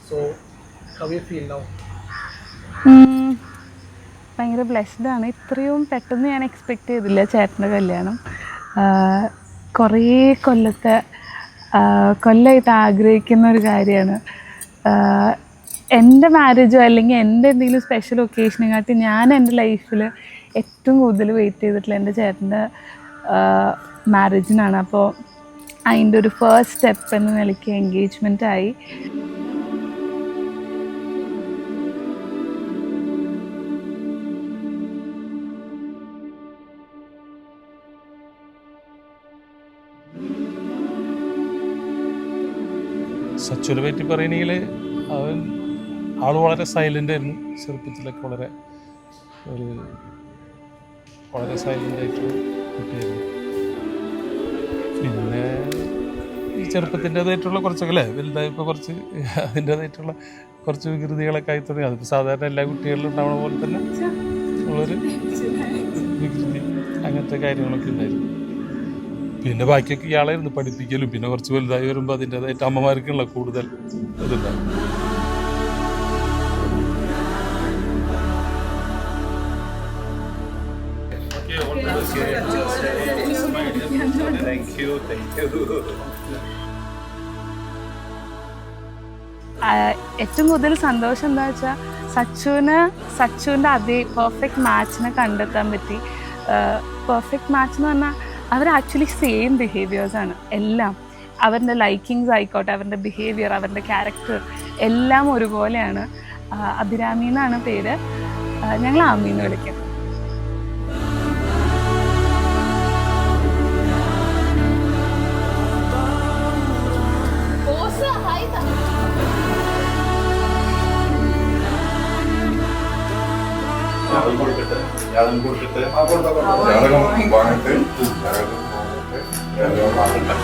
So, how you feel now? ഭയങ്കര blessed ആണ്. ഇത്രയും പെട്ടെന്ന് ഞാൻ എക്സ്പെക്റ്റ് ചെയ്തില്ല ചേട്ടൻ്റെ കല്യാണം. കുറേ കൊല്ലമായിട്ട് ആഗ്രഹിക്കുന്ന ഒരു കാര്യമാണ്. എൻ്റെ മാരേജോ അല്ലെങ്കിൽ എൻ്റെ എന്തെങ്കിലും സ്പെഷ്യൽ ഒക്കേഷനെക്കാട്ടി ഞാൻ എൻ്റെ ലൈഫിൽ ഏറ്റവും കൂടുതൽ വെയിറ്റ് ചെയ്തിട്ടുള്ള എൻ്റെ ചേട്ടൻ്റെ മാരേജിനാണ്. അപ്പോൾ അതിൻ്റെ ഒരു ഫസ്റ്റ് സ്റ്റെപ്പ് എന്ന നിലയ്ക്ക് എൻഗേജ്മെൻ്റ് ആയി. സച്ചുവിനെ പറ്റി പറയുകയാണെങ്കിൽ ആൾ വളരെ സൈലൻ്റ് ആയിരുന്നു. ചെറുപ്പത്തിലൊക്കെ വളരെ സൈലൻ്റ് ആയിട്ടുള്ള കുട്ടിയായിരുന്നു. പിന്നെ ഈ ചെറുപ്പത്തിൻ്റേതായിട്ടുള്ള കുറച്ചൊക്കെ അല്ലേ വലുതായപ്പോൾ കുറച്ച് അതിൻ്റേതായിട്ടുള്ള കുറച്ച് വികൃതികളൊക്കെ ആയി തുടങ്ങി. അതിപ്പോൾ സാധാരണ എല്ലാ കുട്ടികളിലും ഉണ്ടാവുന്ന പോലെ തന്നെ ഉള്ളൊരു വികൃതി അങ്ങനത്തെ കാര്യങ്ങളൊക്കെ ഉണ്ടായിരുന്നു. പിന്നെ ബാക്കിയൊക്കെ ഇയാളായിരുന്നു പഠിപ്പിക്കലും. പിന്നെ കുറച്ച് വലുതായി വരുമ്പോൾ അതിൻ്റേതായിട്ട് അമ്മമാർക്കുള്ള കൂടുതൽ ഇതുണ്ടാവും. ഏറ്റവും കൂടുതൽ സന്തോഷം എന്താ വെച്ചാൽ സച്ചുവിൻ്റെ അതേ പെർഫെക്റ്റ് മാച്ചിനെ കണ്ടെത്താൻ പറ്റി. പെർഫെക്റ്റ് മാച്ച് എന്ന് പറഞ്ഞാൽ അവർ ആക്ച്വലി സെയിം ബിഹേവിയേഴ്സാണ്. എല്ലാം അവരുടെ ലൈക്കിങ്സ് ആയിക്കോട്ടെ, അവരുടെ ബിഹേവിയർ, അവരുടെ ക്യാരക്ടർ എല്ലാം ഒരുപോലെയാണ്. അഭിരാമി എന്നാണ് പേര്. ഞങ്ങൾ ആമി എന്ന് വിളിക്കും. ജാതകം കൊടുത്തിട്ട് ജാതകം വാങ്ങിട്ട് ജാതകം വാങ്ങിട്ട്